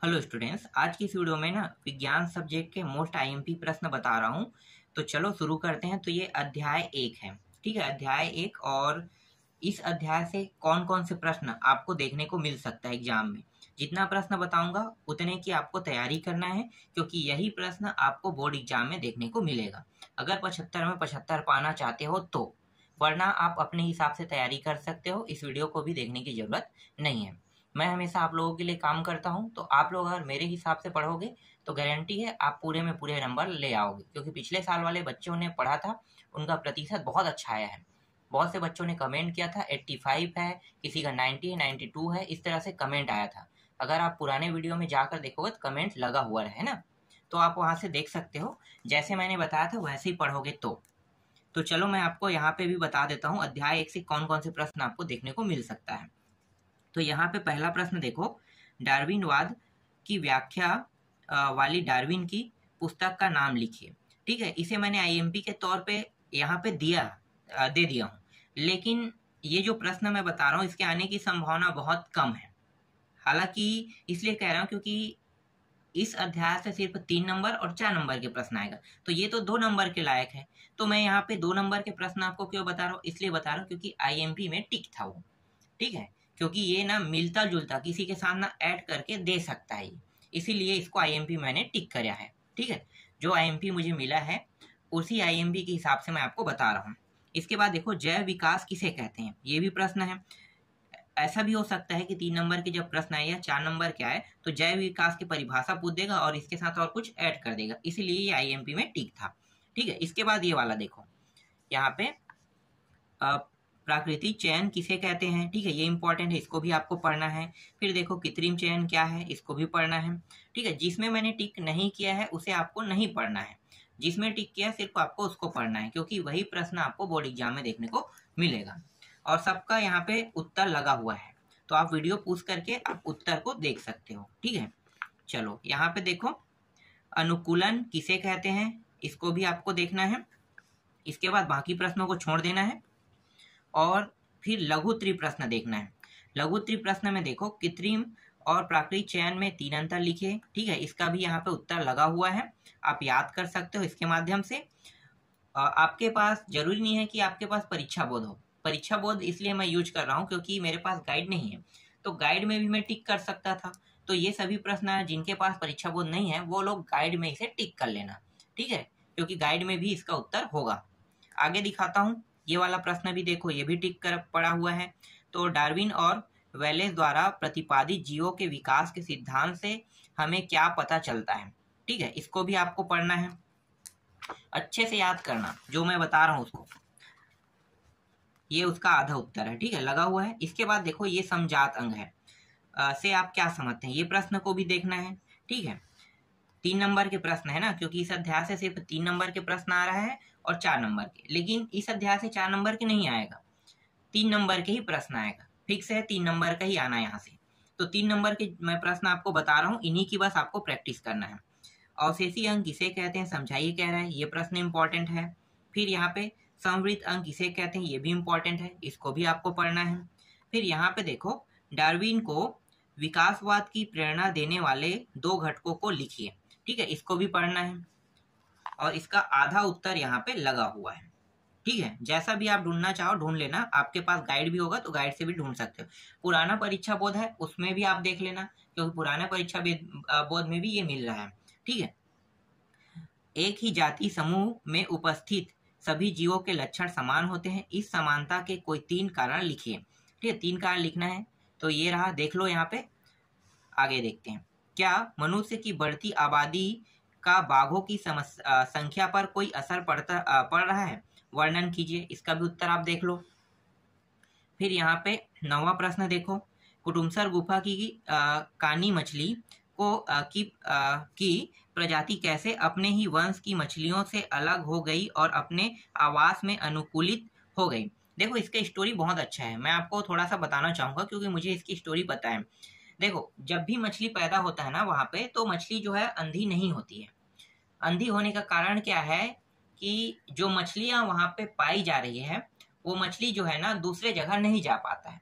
Hello students, आज की इस वीडियो में ना विज्ञान सब्जेक्ट के मोस्ट आईएमपी प्रश्न बता रहा हूँ। तो चलो शुरू करते हैं। तो ये अध्याय 1 है, ठीक है, अध्याय 1। और इस अध्याय से कौन कौन से प्रश्न आपको देखने को मिल सकता है एग्जाम में। जितना प्रश्न बताऊंगा उतने की आपको तैयारी करना है, क्योंकि यही प्रश्न आपको बोर्ड एग्जाम में देखने को मिलेगा। अगर 75 में 75 पाना चाहते हो तो, वरना आप अपने हिसाब से तैयारी कर सकते हो। इस वीडियो को भी देखने की जरूरत नहीं है। मैं हमेशा आप लोगों के लिए काम करता हूं, तो आप लोग अगर मेरे हिसाब से पढ़ोगे तो गारंटी है आप पूरे में पूरे नंबर ले आओगे, क्योंकि पिछले साल वाले बच्चों ने पढ़ा था, उनका प्रतिशत बहुत अच्छा आया है। बहुत से बच्चों ने कमेंट किया था 85 है, किसी का 90 है, 92 है, इस तरह से कमेंट आया था। अगर आप पुराने वीडियो में जाकर देखोगे तो कमेंट लगा हुआ है ना, तो आप वहां से देख सकते हो। जैसे मैंने बताया था वैसे ही पढ़ोगे तो चलो मैं आपको यहाँ पे भी बता देता हूँ अध्याय 1 से कौन कौन से प्रश्न आपको देखने को मिल सकता है। तो यहाँ पे पहला प्रश्न देखो, डार्विनवाद की व्याख्या वाली डार्विन की पुस्तक का नाम लिखिए। ठीक है, इसे मैंने आईएमपी के तौर पे यहाँ पे दे दिया हूँ, लेकिन ये जो प्रश्न मैं बता रहा हूँ इसके आने की संभावना बहुत कम है। हालांकि इसलिए कह रहा हूँ क्योंकि इस अध्याय से सिर्फ 3 नंबर और 4 नंबर के प्रश्न आएगा, तो ये तो 2 नंबर के लायक है। तो मैं यहाँ पे 2 नंबर के प्रश्न आपको क्यों बता रहा हूँ, इसलिए बता रहा हूँ क्योंकि आईएमपी में टिक था वो। ठीक है, क्योंकि ये ना मिलता जुलता किसी के साथ ना ऐड करके दे सकता है, इसीलिए इसको आईएमपी मैंने टिक कराया है। ठीक है, जो आईएमपी मुझे मिला है उसी आईएमपी के हिसाब से मैं आपको बता रहा हूँ। इसके बाद देखो, जैव विकास किसे कहते हैं, ये भी प्रश्न है। ऐसा भी हो सकता है कि 3 नंबर के जब प्रश्न आए या 4 नंबर के आए तो जैव विकास की परिभाषा पूछ देगा और इसके साथ और कुछ ऐड कर देगा, इसीलिए ये आईएमपी में टिक था। ठीक है, इसके बाद ये वाला देखो, यहाँ पे प्राकृतिक चयन किसे कहते हैं। ठीक है, ये इंपॉर्टेंट है, इसको भी आपको पढ़ना है। फिर देखो, कृत्रिम चयन क्या है, इसको भी पढ़ना है। ठीक है, जिसमें मैंने टिक नहीं किया है उसे आपको नहीं पढ़ना है, जिसमें टिक किया सिर्फ आपको उसको पढ़ना है, क्योंकि वही प्रश्न आपको बोर्ड एग्जाम में देखने को मिलेगा और सबका यहाँ पे उत्तर लगा हुआ है, तो आप वीडियो पॉज करके आप उत्तर को देख सकते हो। ठीक है, चलो यहाँ पे देखो, अनुकूलन किसे कहते हैं, इसको भी आपको देखना है। इसके बाद बाकी प्रश्नों को छोड़ देना है और फिर लघु त्रिप्रश्न देखना है। लघु त्रिप्रश्न में देखो, कृत्रिम और प्राकृतिक चयन में 3 अंतर लिखे। ठीक है, इसका भी यहाँ पे उत्तर लगा हुआ है, आप याद कर सकते हो इसके माध्यम से। आपके पास जरूरी नहीं है कि आपके पास परीक्षा बोध हो। परीक्षा बोध इसलिए मैं यूज कर रहा हूँ क्योंकि मेरे पास गाइड नहीं है, तो गाइड में भी मैं टिक कर सकता था। तो ये सभी प्रश्न है जिनके पास परीक्षा बोध नहीं है वो लोग गाइड में इसे टिक कर लेना। ठीक है, क्योंकि गाइड में भी इसका उत्तर होगा। आगे दिखाता हूँ, ये वाला प्रश्न भी देखो, ये भी टिक कर पड़ा हुआ है। तो डार्विन और वेलेस द्वारा प्रतिपादित जीवों के विकास के सिद्धांत से हमें क्या पता चलता है। ठीक है, इसको भी आपको पढ़ना है, अच्छे से याद करना जो मैं बता रहा हूँ उसको। ये उसका आधा उत्तर है। ठीक है, लगा हुआ है। इसके बाद देखो, ये समजात अंग है से आप क्या समझते हैं, ये प्रश्न को भी देखना है। ठीक है, 3 नंबर के प्रश्न है ना, क्योंकि इस अध्याय से सिर्फ 3 नंबर के प्रश्न आ रहा है और 4 नंबर के, लेकिन इस अध्याय से 4 नंबर के नहीं आएगा, 3 नंबर के ही प्रश्न आएगा। फिक्स है, 3 नंबर का ही आना यहाँ से। तो 3 नंबर के मैं प्रश्न आपको बता रहा हूँ, इन्हीं की बस आपको प्रैक्टिस करना है। अवशेषी अंग किसे कहते हैं समझाइए कह रहा है, ये प्रश्न इंपॉर्टेंट है। फिर यहाँ पे संवृत अंग किसे कहते हैं, ये भी इंपॉर्टेंट है, इसको भी आपको पढ़ना है। फिर यहाँ पे देखो, डार्विन को विकासवाद की प्रेरणा देने वाले 2 घटकों को लिखिए। ठीक है, इसको भी पढ़ना है और इसका आधा उत्तर यहाँ पे लगा हुआ है। ठीक है, जैसा भी आप ढूंढना चाहो ढूंढ लेना, आपके पास गाइड भी होगा तो गाइड से भी ढूंढ सकते हो। पुराना परीक्षा बोध है उसमें भी आप देख लेना, क्योंकि पुराना परीक्षा बोध में भी ये मिल रहा है। ठीक है, एक ही जाति समूह में उपस्थित सभी जीवों के लक्षण समान होते हैं, इस समानता के कोई 3 कारण लिखिए। ठीक है, 3 कारण लिखना है। तो ये रहा, देख लो यहाँ पे। आगे देखते हैं, क्या मनुष्य की बढ़ती आबादी का बाघों की संख्या पर कोई असर पड़ रहा है, वर्णन कीजिए, इसका भी उत्तर आप देख लो। फिर यहाँ पे 9वां प्रश्न देखो, कुटुमसर गुफा की कानी मछली की प्रजाति कैसे अपने ही वंश की मछलियों से अलग हो गई और अपने आवास में अनुकूलित हो गई। देखो, इसका स्टोरी बहुत अच्छा है, मैं आपको थोड़ा सा बताना चाहूंगा क्योंकि मुझे इसकी स्टोरी पता है। देखो, जब भी मछली पैदा होता है ना वहां पे, तो मछली जो है अंधी नहीं होती है। अंधी होने का कारण क्या है कि जो मछलियां वहां पे पाई जा रही है वो मछली जो है ना दूसरे जगह नहीं जा पाता है,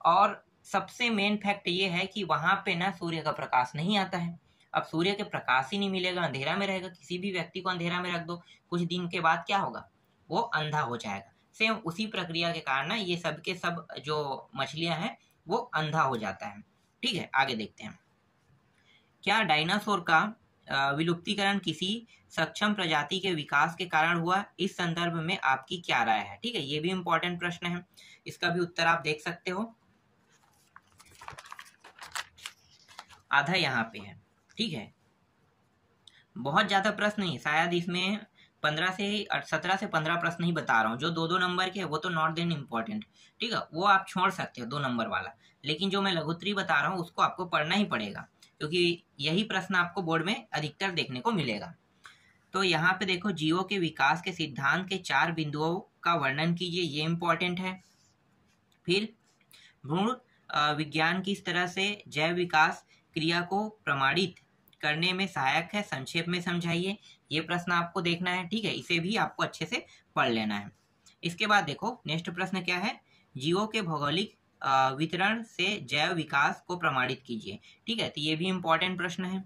और सबसे मेन फैक्ट ये है कि वहां पे ना सूर्य का प्रकाश नहीं आता है। अब सूर्य के प्रकाश ही नहीं मिलेगा, अंधेरा में रहेगा। किसी भी व्यक्ति को अंधेरा में रख दो, कुछ दिन के बाद क्या होगा, वो अंधा हो जाएगा। सेम उसी प्रक्रिया के कारण ना ये सब के सब जो मछलियां हैं वो अंधा हो जाता है। ठीक है, आगे देखते हैं। क्या डायनासोर का विलुप्तीकरण किसी सक्षम प्रजाति के विकास के कारण हुआ? इस संदर्भ में आपकी क्या राय है? ठीक है, ये भी इंपॉर्टेंट प्रश्न है, इसका भी उत्तर आप देख सकते हो। आधा यहाँ पे है। ठीक है, बहुत ज्यादा प्रश्न नहीं, शायद इसमें 17 से 15 प्रश्न ही बता रहा हूँ। जो 2-2 नंबर के है वो तो नॉट देन इम्पोर्टेंट, ठीक है, वो आप छोड़ सकते हो 2 नंबर वाला। लेकिन जो मैं लघुत्तरी बता रहा हूँ उसको आपको पढ़ना ही पड़ेगा, क्योंकि यही प्रश्न आपको बोर्ड में अधिकतर देखने को मिलेगा। तो यहाँ पे देखो, जीवों के विकास के सिद्धांत के 4 बिंदुओं का वर्णन कीजिए, ये इंपॉर्टेंट है। फिर भ्रूण विज्ञान किस तरह से जैव विकास क्रिया को प्रमाणित करने में सहायक है, संक्षेप में समझाइए, ये प्रश्न आपको देखना है। ठीक है, इसे भी आपको अच्छे से पढ़ लेना है। इसके बाद देखो नेक्स्ट प्रश्न क्या है, जीवों के भौगोलिक वितरण से जैव विकास को प्रमाणित कीजिए। ठीक है, तो ये भी इंपॉर्टेंट प्रश्न है,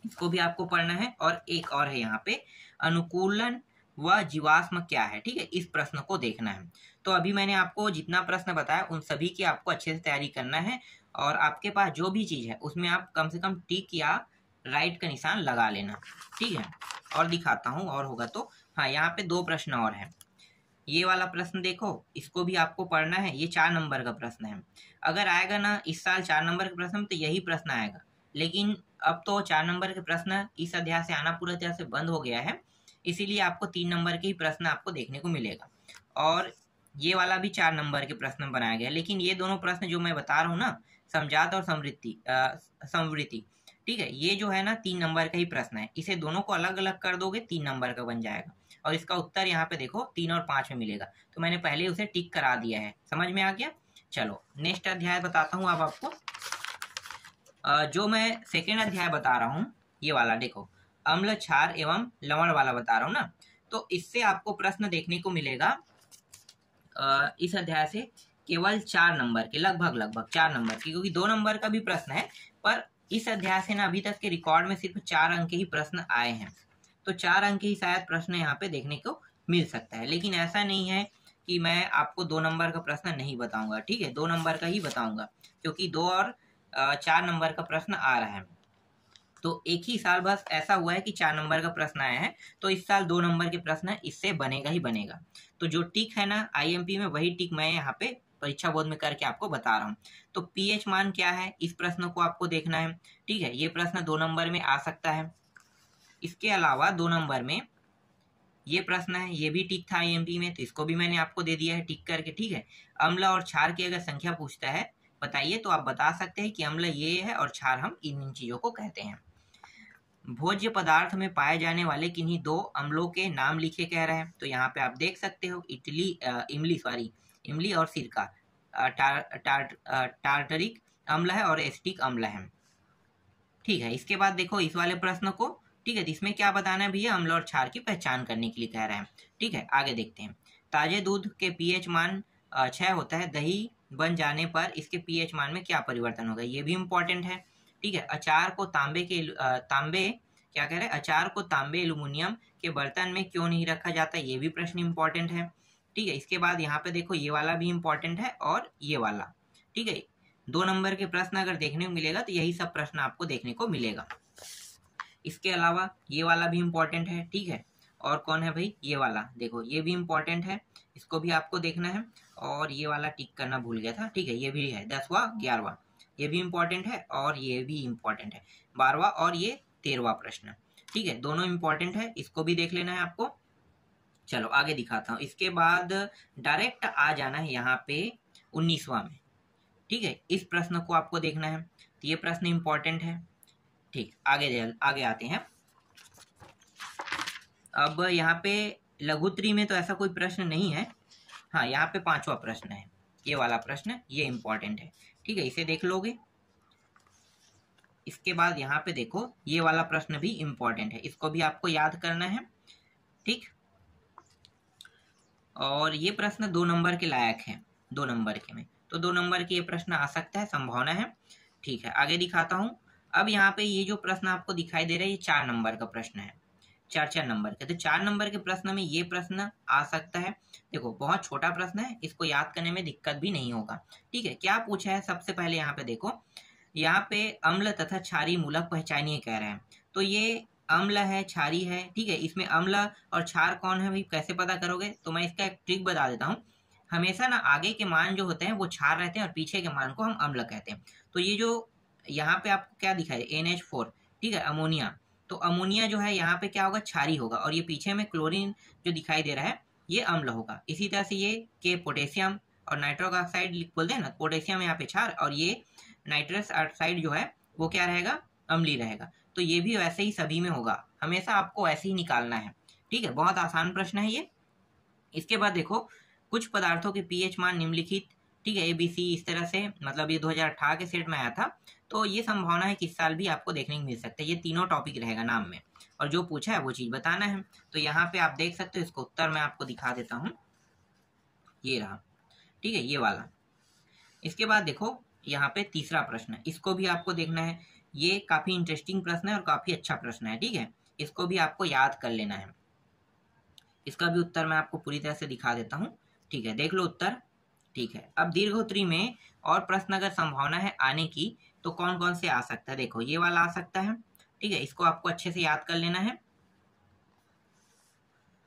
इसको भी आपको पढ़ना है। और एक और है यहाँ पे, अनुकूलन व जीवाश्म क्या है? ठीक है, इस प्रश्न को देखना है। तो अभी मैंने आपको जितना प्रश्न बताया उन सभी की आपको अच्छे से तैयारी करना है, और आपके पास जो भी चीज है उसमें आप कम से कम टिक या राइट का निशान लगा लेना। ठीक है, और दिखाता हूँ और होगा तो। हाँ, यहाँ पे 2 प्रश्न और है। ये वाला प्रश्न देखो, इसको भी आपको पढ़ना है, ये 4 नंबर का प्रश्न है। अगर आएगा ना इस साल 4 नंबर के प्रश्न में तो यही प्रश्न आएगा, लेकिन अब तो 4 नंबर के प्रश्न इस अध्याय से आना पूरी तरह से बंद हो गया है, इसीलिए आपको 3 नंबर के ही प्रश्न आपको देखने को मिलेगा। और ये वाला भी 4 नंबर के प्रश्न बनाया गया, लेकिन ये दोनों प्रश्न जो मैं बता रहा हूँ ना, समझात और संवृत्ति, ठीक है, ये जो है ना 3 नंबर का ही प्रश्न है। इसे दोनों को अलग अलग कर दोगे 3 नंबर का बन जाएगा, और इसका उत्तर यहाँ पे देखो 3 और 5 में मिलेगा। तो मैंने पहले उसे टिक करा दिया है, समझ में आ गया। चलो नेक्स्ट अध्याय बताता हूँ अब आपको। जो मैं सेकेंड अध्याय बता रहा हूँ, ये वाला देखो, अम्ल, क्षार एवं लवण वाला बता रहा हूँ ना, तो इससे आपको प्रश्न देखने को मिलेगा इस अध्याय से केवल 4 नंबर के, लगभग 4 नंबर के, क्योंकि 2 नंबर का भी प्रश्न है, पर इस अध्याय से ना अभी तक के रिकॉर्ड में सिर्फ 4 अंक के ही प्रश्न आए हैं। तो 4 अंक ही शायद प्रश्न यहाँ पे देखने को मिल सकता है, लेकिन ऐसा नहीं है कि मैं आपको 2 नंबर का प्रश्न नहीं बताऊंगा। ठीक है, 2 नंबर का ही बताऊंगा, क्योंकि 2 और 4 नंबर का प्रश्न आ रहा है। तो एक ही साल बस ऐसा हुआ है कि 4 नंबर का प्रश्न आया है, तो इस साल 2 नंबर के प्रश्न इससे बनेगा ही बनेगा। तो जो टिक है ना आईएमपी में, वही टिक मैं यहाँ पे परीक्षा बोर्ड में करके आपको बता रहा हूँ। तो पीएच मान क्या है, इस प्रश्न को आपको देखना है। ठीक है, ये प्रश्न 2 नंबर में आ सकता है। इसके अलावा 2 नंबर में ये प्रश्न है, ये भी टिक था आईएमपी में, तो इसको भी मैंने आपको दे दिया है टिक करके। ठीक है, अम्ल और क्षार की अगर संख्या पूछता है बताइए, तो आप बता सकते हैं कि अम्ल ये है और क्षार हम इन चीजों को कहते हैं। भोज्य पदार्थ में पाए जाने वाले किन्हीं 2 अम्लों के नाम लिखे कह रहे हैं। तो यहाँ पे आप देख सकते हो, इमली और सिरका, टार्टरिक अम्ल है और एसिटिक अम्ल है। ठीक है, इसके बाद देखो इस वाले प्रश्न को, ठीक है, इसमें क्या बताना है भैया, अम्ल और क्षार की पहचान करने के लिए कह रहे हैं। ठीक है, आगे देखते हैं। ताजे दूध के पीएच मान 6 होता है, दही बन जाने पर इसके पीएच मान में क्या परिवर्तन होगा, ये भी इंपॉर्टेंट है। ठीक है, अचार को तांबे एल्युमिनियम के बर्तन में क्यों नहीं रखा जाता, ये भी प्रश्न इंपॉर्टेंट है। ठीक है, इसके बाद यहाँ पे देखो ये वाला भी इंपॉर्टेंट है और ये वाला। ठीक है, 2 नंबर के प्रश्न अगर देखने को मिलेगा तो यही सब प्रश्न आपको देखने को मिलेगा। इसके अलावा ये वाला भी इंपॉर्टेंट है। ठीक है, और कौन है भाई, ये वाला देखो, ये भी इंपॉर्टेंट है, इसको भी आपको देखना है। और ये वाला टिक करना भूल गया था। ठीक है, ये भी है 10वां 11वां, ये भी इंपॉर्टेंट है और ये भी इंपॉर्टेंट है 12वां और ये 13वां प्रश्न। ठीक है, दोनों इंपॉर्टेंट है, इसको भी देख लेना है आपको। चलो आगे दिखाता हूँ। इसके बाद डायरेक्ट आ जाना है यहाँ पे 19वां में। ठीक है, इस प्रश्न को आपको देखना है, तो ये प्रश्न इंपॉर्टेंट है। ठीक, आगे आते हैं। अब यहाँ पे लघुत्तरी में तो ऐसा कोई प्रश्न नहीं है। हाँ, यहाँ पे 5वां प्रश्न है, ये वाला प्रश्न, ये इंपॉर्टेंट है। ठीक है, इसे देख लोगे। इसके बाद यहाँ पे देखो ये वाला प्रश्न भी इंपॉर्टेंट है, इसको भी आपको याद करना है। ठीक, और ये प्रश्न 2 नंबर के लायक है, 2 नंबर के में। तो 2 नंबर के ये प्रश्न आ सकता है, संभावना है। ठीक है, आगे दिखाता हूँ। अब यहाँ पे ये जो प्रश्न आपको दिखाई दे रहा है, ये 4 नंबर का प्रश्न है, 4 नंबर के। तो 4 नंबर के प्रश्न में ये प्रश्न आ सकता है। देखो बहुत छोटा प्रश्न है, इसको याद करने में दिक्कत भी नहीं होगा। ठीक है, क्या पूछा है सबसे पहले यहाँ पे देखो, यहाँ पे अम्ल तथा क्षारीय मूलक पहचानिए कह रहे हैं। तो ये अम्ल है, क्षारीय है। ठीक है, इसमें अम्ल और क्षार कौन है भाई, कैसे पता करोगे? तो मैं इसका एक ट्रिक बता देता हूँ। हमेशा ना आगे के मान जो होते हैं वो क्षार रहते हैं और पीछे के मान को हम अम्ल कहते हैं। तो ये जो यहाँ पे आपको क्या दिखाई दे, NH4, ठीक है, अमोनिया। तो अमोनिया जो है यहाँ पे क्या होगा, क्षारीय होगा, और ये पीछे में क्लोरीन जो दिखाई दे रहा है ये अम्ल होगा। इसी तरह से ये के पोटेशियम और नाइट्रोक ऑक्साइड बोलते हैं ना, पोटेशियम यहाँ पे क्षार, और ये नाइट्रस ऑक्साइड जो है वो क्या रहेगा, अम्लीय रहेगा। तो ये भी वैसे ही सभी में होगा, हमेशा आपको ऐसे ही निकालना है। ठीक है, बहुत आसान प्रश्न है ये। इसके बाद देखो, कुछ पदार्थों के पीएच मान निम्नलिखित, ठीक है, ABC इस तरह से, मतलब ये 2018 के सेट में आया था। तो ये संभावना है कि इस साल भी आपको देखने को मिल सकता है। ये तीनों टॉपिक रहेगा नाम में, और जो पूछा है वो चीज बताना है। तो यहाँ पे आप देख सकते हो, इसको उत्तर मैं आपको दिखा देता हूँ, ये रहा। ठीक है, ये वाला। इसके बाद देखो यहाँ पे तीसरा प्रश्न, इसको भी आपको देखना है। ये काफी इंटरेस्टिंग प्रश्न है और काफी अच्छा प्रश्न है। ठीक है, इसको भी आपको याद कर लेना है। इसका भी उत्तर मैं आपको पूरी तरह से दिखा देता हूँ। ठीक है, देख लो उत्तर। ठीक है, अब दीर्घोत्तरी में और प्रश्न अगर संभावना है आने की, तो कौन कौन से आ सकता है? देखो ये वाला आ सकता है। ठीक है, इसको आपको अच्छे से याद कर लेना है,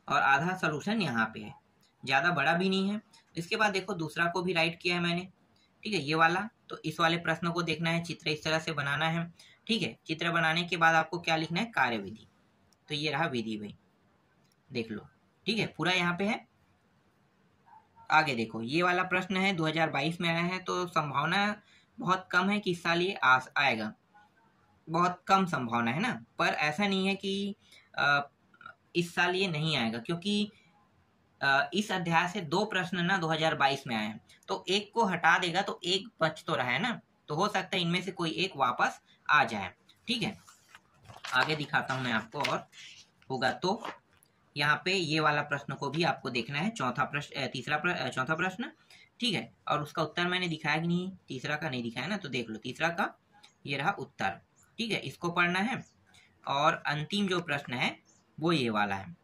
और आधा सोल्यूशन यहाँ पे है, ज्यादा बड़ा भी नहीं है। इसके बाद देखो दूसरा को भी राइट किया है मैंने। ठीक है, ये वाला, तो इस वाले प्रश्न को देखना है, चित्र इस तरह से बनाना है। ठीक है, चित्र बनाने के बाद आपको क्या लिखना है, कार्यविधि। तो ये रहा विधि भाई, देख लो। ठीक है, पूरा यहाँ पे है। आगे देखो, ये वाला प्रश्न है, 2022 में आया है, तो संभावना बहुत कम है कि इस साल ये आएगा, बहुत कम संभावना है ना। पर ऐसा नहीं है कि इस साल ये नहीं आएगा, क्योंकि इस अध्याय से 2 प्रश्न ना 2022 में आए हैं, तो एक को हटा देगा तो एक बच तो रहा है ना, तो हो सकता है इनमें से कोई एक वापस आ जाए। ठीक है, आगे दिखाता हूं मैं आपको, और होगा तो यहाँ पे ये वाला प्रश्न को भी आपको देखना है, चौथा प्रश्न। ठीक है, और उसका उत्तर मैंने दिखाया कि नहीं, तीसरा का नहीं दिखाया ना, तो देख लो तीसरा का, ये रहा उत्तर। ठीक है, इसको पढ़ना है। और अंतिम जो प्रश्न है वो ये वाला है,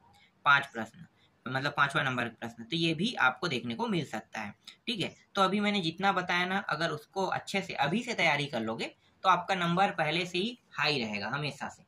5 प्रश्न, मतलब 5वां नंबर का प्रश्न, तो ये भी आपको देखने को मिल सकता है। ठीक है, तो अभी मैंने जितना बताया ना, अगर उसको अच्छे से अभी से तैयारी कर लोगे तो आपका नंबर पहले से ही हाई रहेगा हमेशा से।